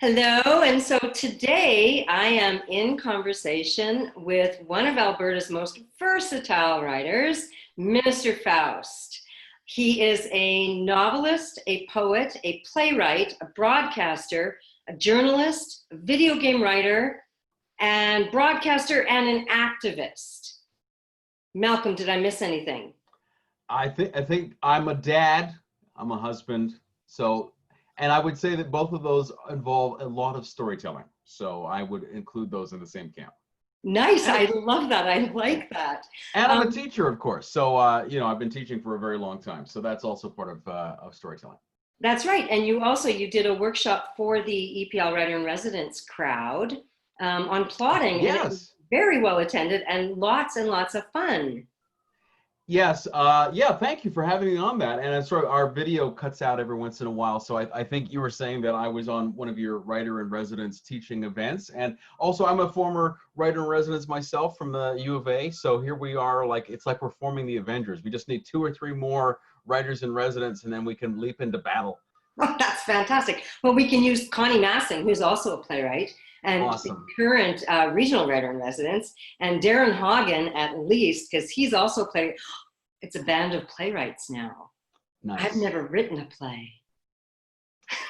Hello, and so today I am in conversation with one of Alberta's most versatile writers, Minister Faust. He is a novelist, a poet, a playwright, a broadcaster, a journalist, a video game writer, and broadcaster, and an activist. Malcolm, did I miss anything? I think I'm a dad, I'm a husband, and I would say that both of those involve a lot of storytelling. So I would include those in the same camp. Nice, And, I love that. I like that. and I'm a teacher, of course. So I've been teaching for a very long time. So that's also part of storytelling. That's right. And you did a workshop for the EPL Writer in Residence crowd on plotting, and it was Yes. very well attended and lots of fun. Yes. Yeah. Thank you for having me on that. And it's sort of our video cuts out every once in a while. So I think you were saying that I was on one of your writer in residence teaching events. And also I'm a former writer in residence myself from the U of A. So here we are, it's like we're forming the Avengers. We just need 2 or 3 more writers in residence and then we can leap into battle. Oh, that's fantastic. Well, we can use Connie Massing, who's also a playwright and the Awesome. current regional writer in residence, and Darren Hagen at least, because he's also a playwright. It's a band of playwrights now. Nice. I've never written a play.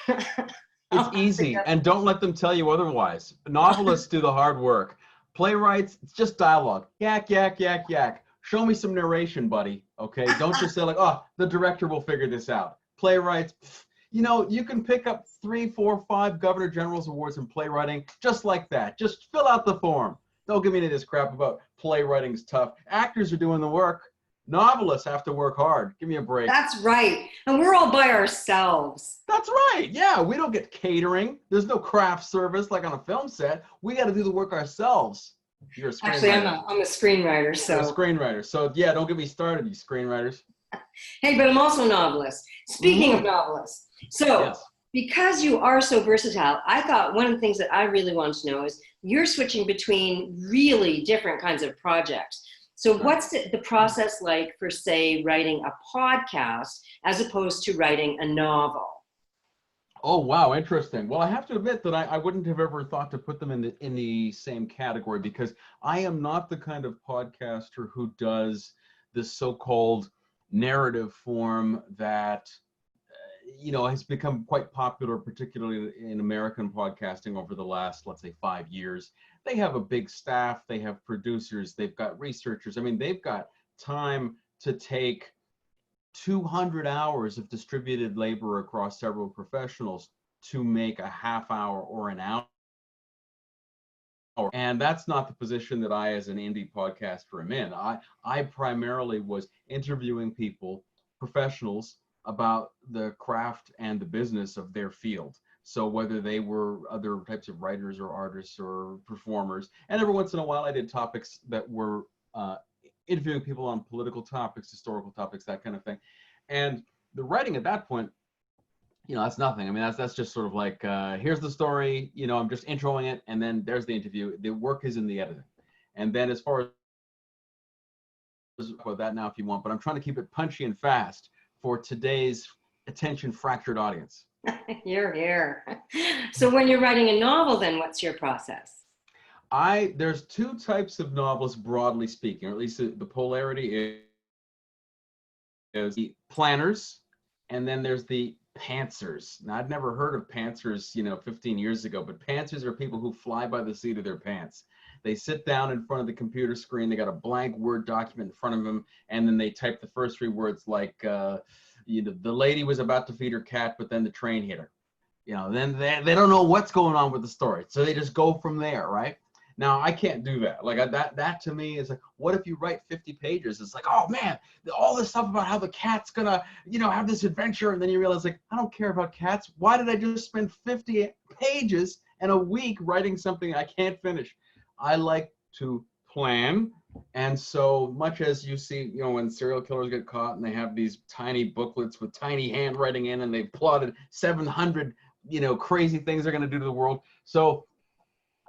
It's easy, and don't let them tell you otherwise. Novelists do the hard work. Playwrights, it's just dialogue. Yak, yak, yak, yak. Show me some narration, buddy, okay? Don't just say oh, the director will figure this out. Playwrights, you can pick up 3, 4, 5 Governor General's Awards in playwriting just like that. Just fill out the form. Don't give me any of this crap about playwriting's tough. Actors are doing the work. Novelists have to work hard. Give me a break. That's right. And we're all by ourselves. That's right. Yeah, we don't get catering. There's no craft service like on a film set. We got to do the work ourselves. You're a screenwriter. Actually, I'm a screenwriter. So. You're a screenwriter. So yeah, don't get me started, you screenwriters. Hey, but I'm also a novelist. Speaking of novelists, so yes. Because you are so versatile, I thought one of the things that I really wanted to know is you're switching between really different kinds of projects. So what's the process like for, say, writing a podcast as opposed to writing a novel? Oh, wow, interesting. Well, I have to admit that I wouldn't have ever thought to put them in the same category because I am not the kind of podcaster who does this so-called narrative form that has become quite popular, particularly in American podcasting over the last, let's say, 5 years. They have a big staff, they have producers, they've got researchers. I mean, they've got time to take 200 hours of distributed labor across several professionals to make a half hour or an hour. And that's not the position that I, as an indie podcaster, am in. I primarily was interviewing people, professionals, about the craft and the business of their field. So whether they were other types of writers or artists or performers, and every once in a while I did topics that were interviewing people on political topics, historical topics, that kind of thing. And the writing at that point, that's nothing. I mean, that's just sort of like, here's the story, I'm just introing it, and then there's the interview. The work is in the editing. And then as far as about that now if you want, but I'm trying to keep it punchy and fast for today's attention fractured audience. You're here. So when you're writing a novel, then what's your process? There's 2 types of novels, broadly speaking, or at least the polarity is the planners, and then there's the pantsers. Now, I'd never heard of pantsers, 15 years ago, but pantsers are people who fly by the seat of their pants. They sit down in front of the computer screen, they got a blank Word document in front of them, and then they type the first 3 words like, the lady was about to feed her cat, but then the train hit her. Then they don't know what's going on with the story. So they just go from there, right? Now, I can't do that. Like that to me is like, what if you write 50 pages? It's like, oh man, all this stuff about how the cat's gonna, have this adventure. And then you realize like, I don't care about cats. Why did I just spend 50 pages and a week writing something I can't finish? I like to plan. And so much as you see, when serial killers get caught and they have these tiny booklets with tiny handwriting in and they've plotted 700, crazy things they're going to do to the world. So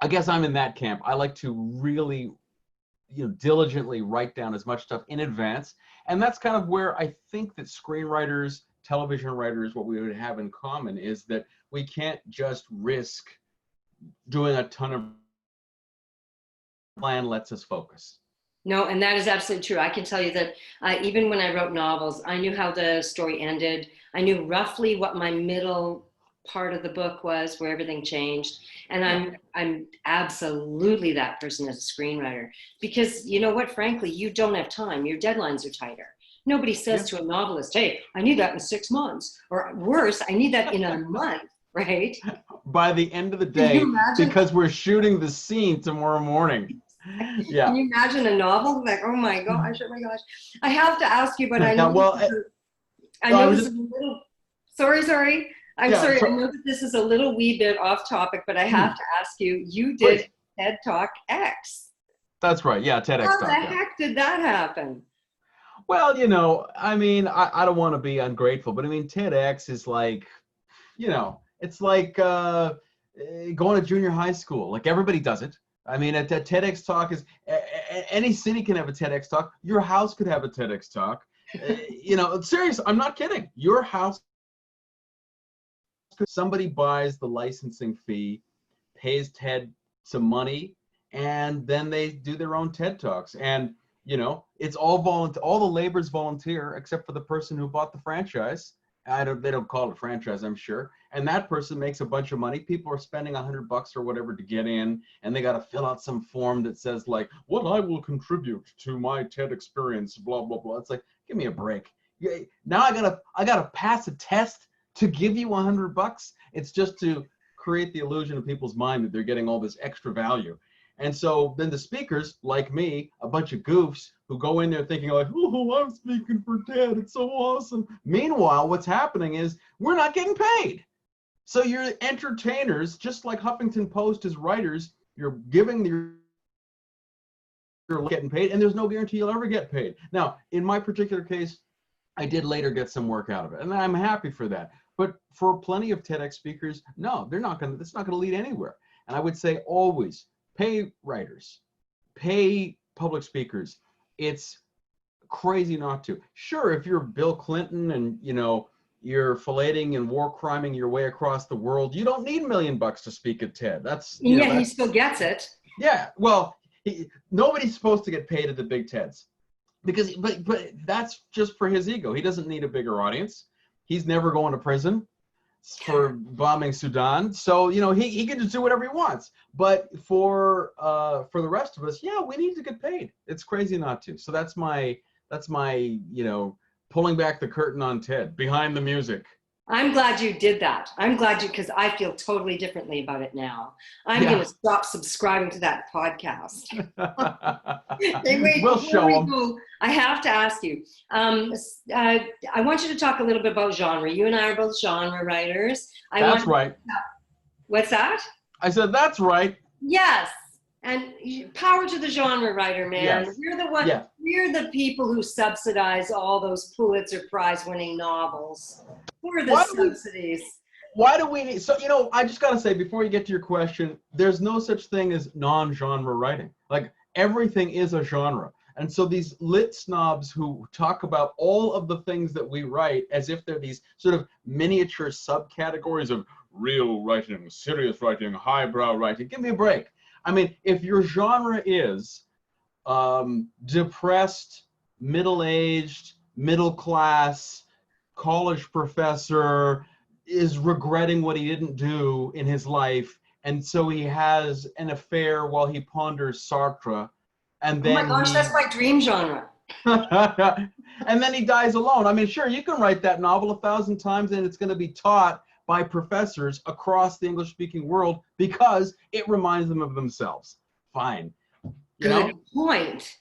I guess I'm in that camp. I like to really, diligently write down as much stuff in advance. And that's kind of where I think that screenwriters television writers, what we would have in common is that we can't just risk doing a ton of plan lets us focus. No, and that is absolutely true. I can tell you that even when I wrote novels, I knew how the story ended. I knew roughly what my middle part of the book was, where everything changed. And I'm absolutely that person as a screenwriter, because you know what, frankly, you don't have time. Your deadlines are tighter. Nobody says to a novelist, hey, I need that in 6 months, or worse, I need that in a month, right? By the end of the day, because we're shooting the scene tomorrow morning. Yeah. Can you imagine a novel? Like, oh my gosh, oh my gosh. I have to ask you, but I know, I know this is a little, sorry. I'm sorry, I know that this is a little wee bit off topic, but I have to ask you, you did TED Talk X. That's right, yeah, TEDx Talk. How the heck did that happen? Well, you know, I mean, I don't want to be ungrateful, but I mean, TEDx is like, you know, it's like going to junior high school. Like, everybody does it. I mean, a TEDx Talk is, any city can have a TEDx Talk. Your house could have a TEDx Talk. You know, serious, I'm not kidding. Your house, somebody buys the licensing fee, pays TED some money, and then they do their own TED Talks. And, you know, it's all volunteer, all the labor's volunteer, except for the person who bought the franchise. They don't call it a franchise, I'm sure. And that person makes a bunch of money. People are spending $100 or whatever to get in, and they got to fill out some form that says like, what I will contribute to my TED experience, blah, blah, blah. It's like, give me a break. Now I gotta pass a test to give you $100. It's just to create the illusion of people's mind that they're getting all this extra value. And so then the speakers, like me, a bunch of goofs who go in there thinking like, oh, I'm speaking for TED, it's so awesome. Meanwhile, what's happening is we're not getting paid. So you're entertainers, just like Huffington Post is writers, you're giving you're getting paid, and there's no guarantee you'll ever get paid. Now, in my particular case, I did later get some work out of it, and I'm happy for that. But for plenty of TEDx speakers, no, it's not gonna lead anywhere. And I would say always, pay writers, pay public speakers. It's crazy not to. Sure, if you're Bill Clinton and you know you're filleting and war criming your way across the world, you don't need $1 million to speak at TED. That's he still gets it. Yeah, well, nobody's supposed to get paid at the big TEDs because, but that's just for his ego. He doesn't need a bigger audience. He's never going to prison for bombing Sudan. So, you know, he can just do whatever he wants. But for the rest of us, yeah, we need to get paid. It's crazy not to. So that's my, you know, pulling back the curtain on TED, behind the music. I'm glad you did that. I'm glad because I feel totally differently about it now. I'm going to stop subscribing to that podcast. Anyway, we'll show them. I have to ask you, I want you to talk a little bit about genre. You and I are both genre writers. That's right. What's that? I said, that's right. Yes. And power to the genre writer, man. Yes. We're the people who subsidize all those Pulitzer Prize winning novels. Who are the subsidies? Why do we need, so, you know, I just got to say, before you get to your question, there's no such thing as non-genre writing. Like, everything is a genre. And so these lit snobs who talk about all of the things that we write as if they're these sort of miniature subcategories of real writing, serious writing, highbrow writing, give me a break. I mean, if your genre is depressed, middle-aged, middle-class, college professor is regretting what he didn't do in his life, and so he has an affair while he ponders Sartre, and then oh my gosh, that's my dream genre. and then he dies alone. I mean, sure, you can write that novel 1,000 times and it's going to be taught by professors across the English-speaking world because it reminds them of themselves. Fine. Good point.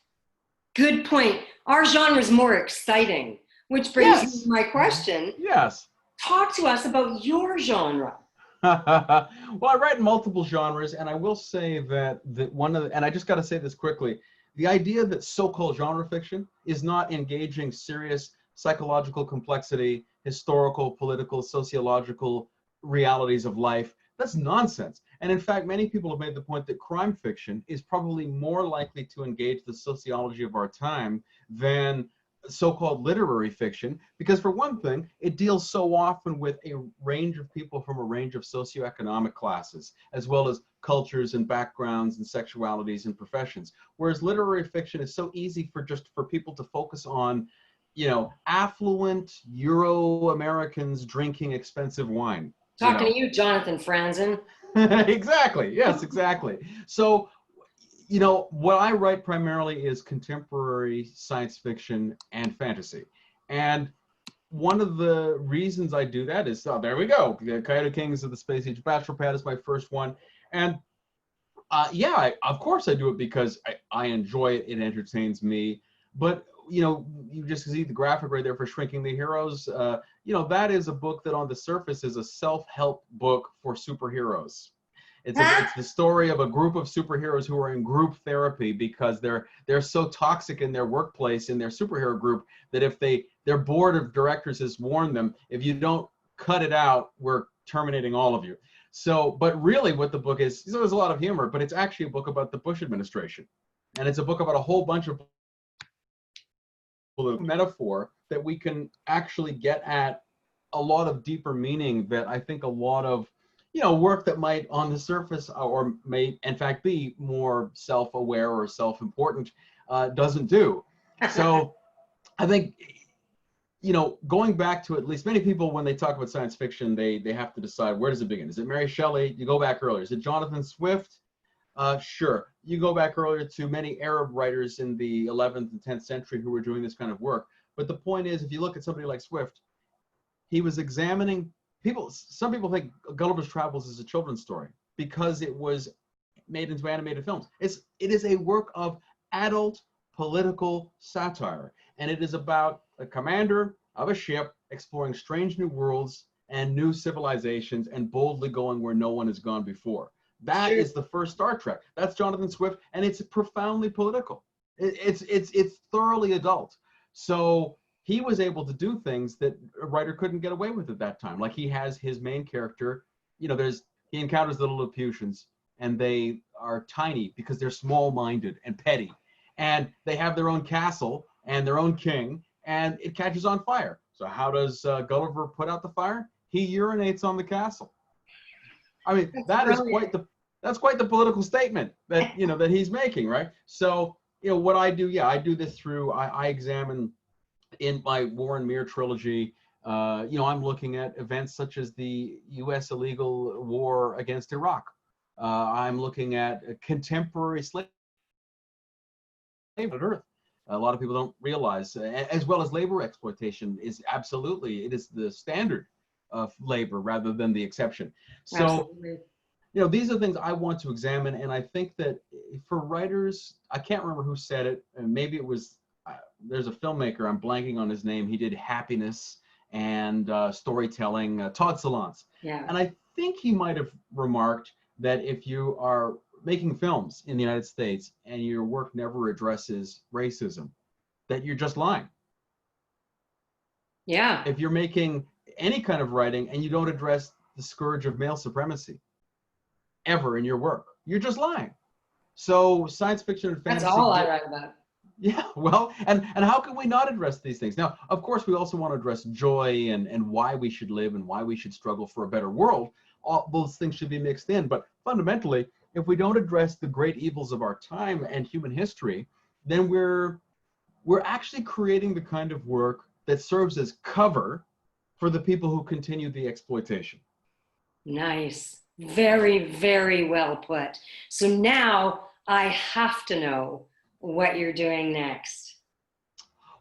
Good point. Our genre is more exciting, which brings me to my question. Yes. Talk to us about your genre. Well, I write in multiple genres, and I will say that and I just got to say this quickly, the idea that so-called genre fiction is not engaging serious psychological complexity, historical, political, sociological realities of life, that's nonsense. And in fact, many people have made the point that crime fiction is probably more likely to engage the sociology of our time than so-called literary fiction, because for one thing, it deals so often with a range of people from a range of socioeconomic classes, as well as cultures and backgrounds and sexualities and professions. Whereas literary fiction is so easy for people to focus on, affluent Euro-Americans drinking expensive wine. Talking to you, Jonathan Franzen. Exactly. Yes, exactly. So, what I write primarily is contemporary science fiction and fantasy. And one of the reasons I do that is, there we go. Coyote Kings of the Space Age Bachelor Pad is my first one. And of course I do it because I enjoy it. It entertains me. But, you just see the graphic right there for Shrinking the Heroes. That is a book that on the surface is a self-help book for superheroes. It's the story of a group of superheroes who are in group therapy because they're so toxic in their workplace, in their superhero group, that if their board of directors has warned them, if you don't cut it out, we're terminating all of you. So, but really what the book is, so there's a lot of humor, but it's actually a book about the Bush administration. And it's a book about a whole bunch of political metaphor that we can actually get at a lot of deeper meaning that I think a lot of work that might on the surface or may in fact be more self-aware or self-important doesn't do. So I think, going back to at least many people, when they talk about science fiction, they have to decide, where does it begin? Is it Mary Shelley? You go back earlier. Is it Jonathan Swift? Sure. You go back earlier to many Arab writers in the 11th and 10th century who were doing this kind of work. But the point is, if you look at somebody like Swift, he was examining some people think Gulliver's Travels is a children's story because it was made into animated films. It is a work of adult political satire, and it is about a commander of a ship exploring strange new worlds and new civilizations and boldly going where no one has gone before. That is the first Star Trek. That's Jonathan Swift, and it's profoundly political. It's thoroughly adult. So he was able to do things that a writer couldn't get away with at that time. Like he has his main character, he encounters the Lilliputians, and they are tiny because they're small-minded and petty. And they have their own castle and their own king, and it catches on fire. So how does Gulliver put out the fire? He urinates on the castle. I mean, that's quite the political statement that, that he's making, right? So, what I do, I do this through, I examine in my War and Mir trilogy, I'm looking at events such as the U.S. illegal war against Iraq. I'm looking at contemporary slavery on Earth. A lot of people don't realize, as well as labor exploitation is it is the standard of labor rather than the exception. So, absolutely. These are things I want to examine, and I think that for writers, I can't remember who said it, and maybe it was, there's a filmmaker, I'm blanking on his name, he did Happiness and storytelling, Todd Solondz. Yeah. And I think he might have remarked that if you are making films in the United States and your work never addresses racism, that you're just lying. Yeah. If you're making any kind of writing and you don't address the scourge of male supremacy ever in your work, you're just lying. So science fiction and fantasy. That's all I write about. Yeah, well, and how can we not address these things? Now, of course, we also want to address joy and why we should live and why we should struggle for a better world. All those things should be mixed in. But fundamentally, if we don't address the great evils of our time and human history, then we're actually creating the kind of work that serves as cover for the people who continue the exploitation. Nice. Very, very well put. So now I have to know what you're doing next.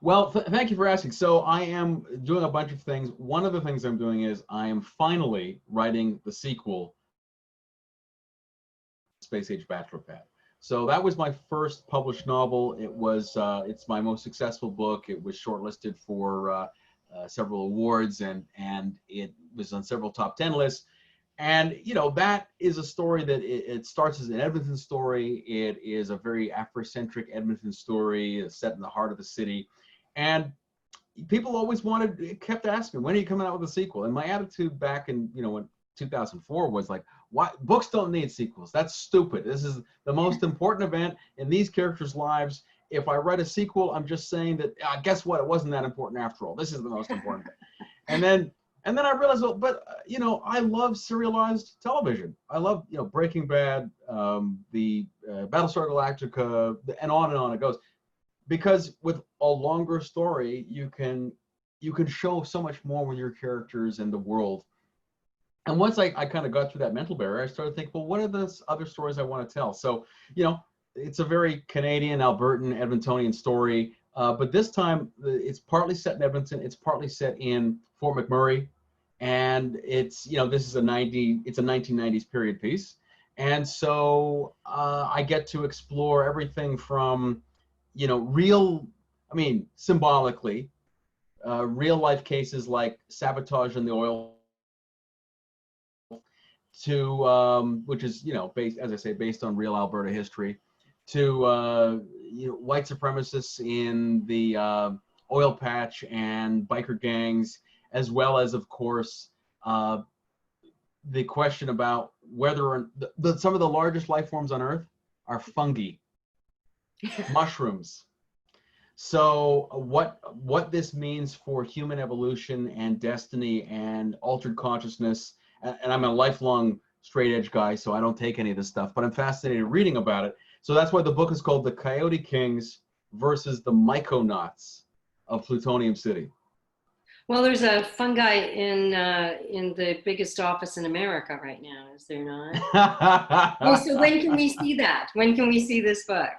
Well, thank you for asking. So I am doing a bunch of things. One of the things I'm doing is I am finally writing the sequel, Space Age Bachelor Pad. So that was my first published novel. It was, it's my most successful book. It was shortlisted for several awards, and it was on several top 10 lists. And, that is a story that it starts as an Edmonton story. It is a very Afrocentric Edmonton story set in the heart of the city. And people always kept asking, when are you coming out with a sequel? And my attitude back in, when 2004 was like, why books don't need sequels? That's stupid. This is the most important event in these characters' lives. if I write a sequel, I'm just saying that, guess what? It wasn't that important after all. This is the most important thing. And then I realized, well, but I love serialized television. I love, Breaking Bad, the Battlestar Galactica, and on it goes. Because with a longer story, you can show so much more with your characters and the world. And once I kind of got through that mental barrier, I started thinking, well, what are the other stories I want to tell? So, it's a very Canadian, Albertan, Edmontonian story. But this time, it's partly set in Edmonton. It's partly set in Fort McMurray. And it's, this is it's a 1990s period piece. And so I get to explore everything from, symbolically, real life cases like sabotage in the oil to which is based, as I say, based on real Alberta history, to white supremacists in the oil patch and biker gangs, as well as, of course, the question about whether some of the largest life forms on Earth are fungi, mushrooms. So what this means for human evolution and destiny and altered consciousness. And I'm a lifelong straight edge guy, so I don't take any of this stuff, but I'm fascinated reading about it. So that's why the book is called The Coyote Kings versus the Myconauts of Plutonium City. Well, there's a fungi in the biggest office in America right now, is there not? Oh, so when can we see that? When can we see this book?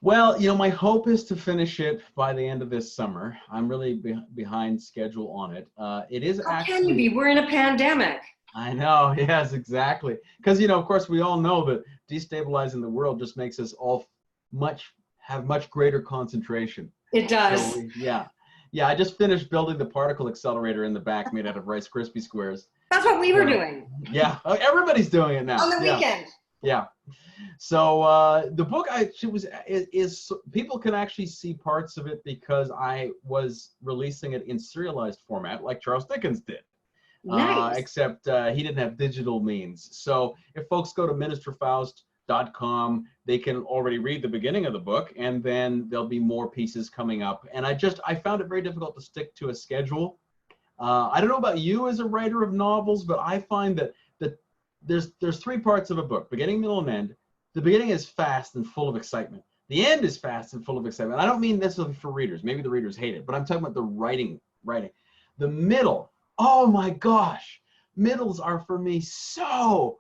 Well, my hope is to finish it by the end of this summer. I'm really behind schedule on it. It is How actually. Can you be? We're in a pandemic. I know. Yes, exactly. Because of course, we all know that destabilizing the world just makes us all have much greater concentration. It does. So, yeah. I just finished building the particle accelerator in the back, made out of Rice Krispie squares. That's what we were doing. Yeah, everybody's doing it now. On the weekend. Yeah. So the book is people can actually see parts of it because I was releasing it in serialized format like Charles Dickens did. Nice. Except he didn't have digital means. So if folks go to ministerfaust.com, they can already read the beginning of the book, and then there'll be more pieces coming up. And I found it very difficult to stick to a schedule. I don't know about you as a writer of novels, but I find that there's three parts of a book: beginning, middle, and end. The beginning is fast and full of excitement. The end is fast and full of excitement. I don't mean necessarily for readers. Maybe the readers hate it, but I'm talking about the writing. The middle, oh my gosh, middles are for me so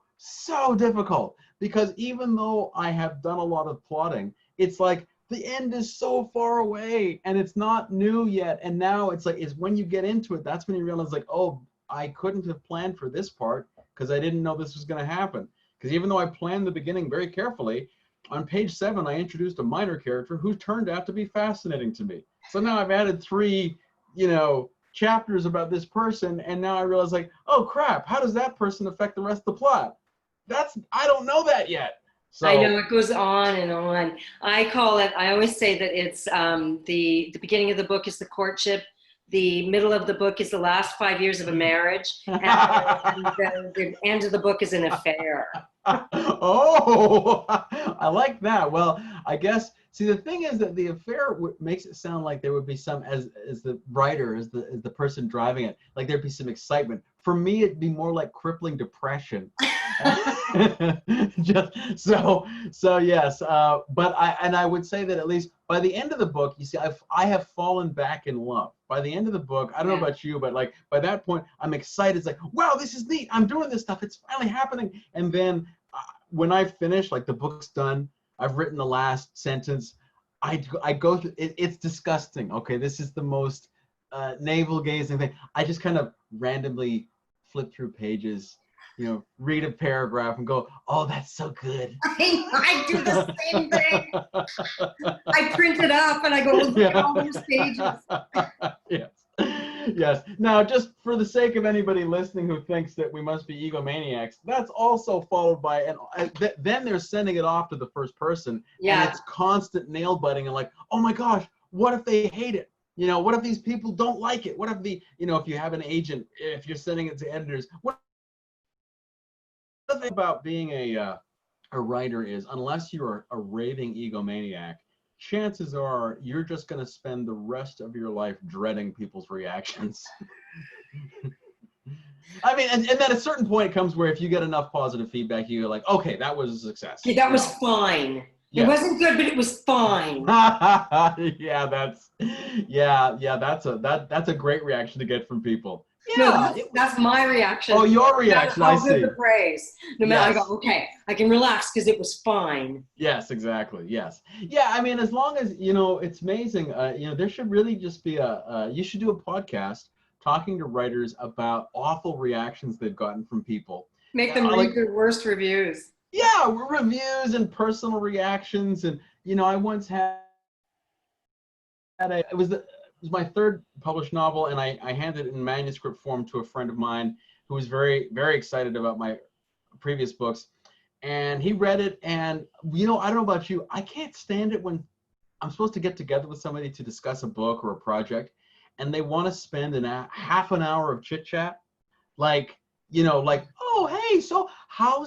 difficult, because even though I have done a lot of plotting, it's like the end is so far away and it's not new yet. And now it's when you get into it, that's when you realize oh, I couldn't have planned for this part because I didn't know this was going to happen. Because even though I planned the beginning very carefully, on page 7, I introduced a minor character who turned out to be fascinating to me. So now I've added 3, chapters about this person, and now I realize oh crap, how does that person affect the rest of the plot? I don't know that yet. So I know it goes on and on. I always say that it's the beginning of the book is the courtship. The middle of the book is the last 5 years of a marriage, and the end of the book is an affair. Oh, I like that. Well, I guess, see, the thing is that the affair makes it sound like there would be some, as the writer, as the person driving it, like there'd be some excitement. For me, it'd be more like crippling depression. So yes, but I would say that at least by the end of the book, you see, I have fallen back in love. By the end of the book, I don't know about you, but by that point, I'm excited. It's wow, this is neat. I'm doing this stuff. It's finally happening. And then when I finish, the book's done, I've written the last sentence, I go through it. It's disgusting. Okay, this is the most navel gazing thing. I just kind of randomly flip through pages, read a paragraph and go, oh, that's so good. I do the same thing. I print it up and I go, look at all these pages. Yes. Now, just for the sake of anybody listening who thinks that we must be egomaniacs, that's also followed by, then they're sending it off to the first person. Yeah. And it's constant nail biting and oh my gosh, what if they hate it? What if these people don't like it? What if if you have an agent, if you're sending it to editors, what the thing about being a writer is, unless you're a raving egomaniac, chances are you're just going to spend the rest of your life dreading people's reactions. I mean, and then at a certain point it comes where if you get enough positive feedback, you're like, okay, that was a success. Yeah, that was fine. Yes. It wasn't good, but it was fine. Yeah, that's a great reaction to get from people. No, Yeah, that's my reaction. oh, your reaction, I see. The praise. No matter, Yes. I go, okay, I can relax because it was fine. Yes, exactly. Yes. Yeah, I mean, as long as, you know, it's amazing. You know, there should really just be you should do a podcast talking to writers about awful reactions they've gotten from people. Make them read their worst reviews. Yeah, reviews and personal reactions. And, you know, I once had it was my third published novel, and I handed it in manuscript form to a friend of mine who was very, very excited about my previous books. And he read it, and, you know, I don't know about you, I can't stand it when I'm supposed to get together with somebody to discuss a book or a project, and they want to spend half an hour of chit chat, like, you know, like, oh, hey, so how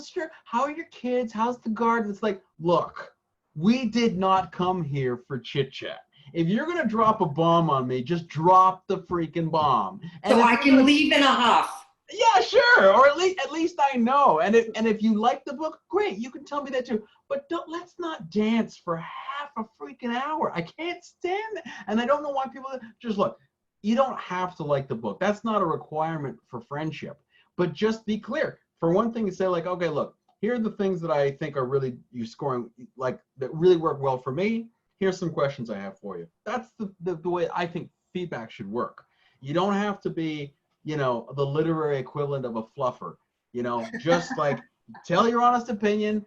are your kids? How's the garden? It's like, look, we did not come here for chit chat. If you're gonna drop a bomb on me, just drop the freaking bomb. And so I can leave in a huff. Yeah, sure. Or at least I know. And if you like the book, great. You can tell me that too. But let's not dance for half a freaking hour. I can't stand it. And I don't know why people just look. You don't have to like the book. That's not a requirement for friendship. But just be clear. For one thing, say like, okay, look, here are the things that I think are really you scoring like that really work well for me. Here's some questions I have for you. That's the way I think feedback should work. You don't have to be, you know, the literary equivalent of a fluffer, you know, just like tell your honest opinion,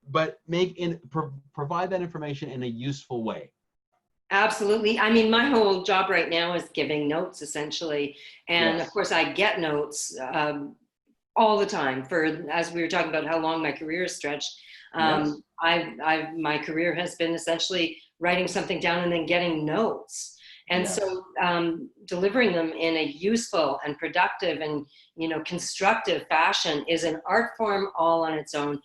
but provide that information in a useful way. Absolutely. I mean, my whole job right now is giving notes essentially. And Yes. Of course I get notes all the time as we were talking about how long my career is stretched. Yes. My career has been essentially writing something down and then getting notes. And Yes. so delivering them in a useful and productive and, you know, constructive fashion is an art form all on its own.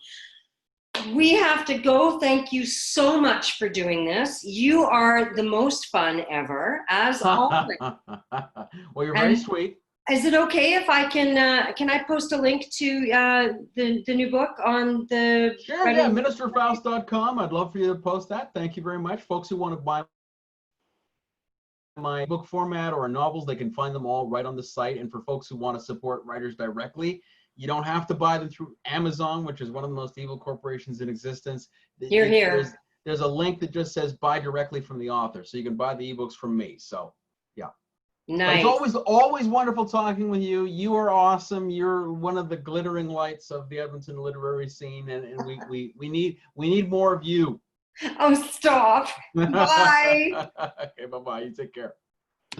We have to go. Thank you so much for doing this. You are the most fun ever, as always. Well, you're very sweet. Is it okay if I can I post a link to the new book on the... Sure, yeah, ministerfaust.com. I'd love for you to post that. Thank you very much. Folks who want to buy my book format or novels, they can find them all right on the site. And for folks who want to support writers directly, you don't have to buy them through Amazon, which is one of the most evil corporations in existence. Here. There's a link that just says buy directly from the author. So you can buy the ebooks from me. So, yeah. Nice. But it's always wonderful talking with you. You are awesome. You're one of the glittering lights of the Edmonton literary scene, and we need more of you. Oh, stop. Bye. Okay, bye-bye. You take care.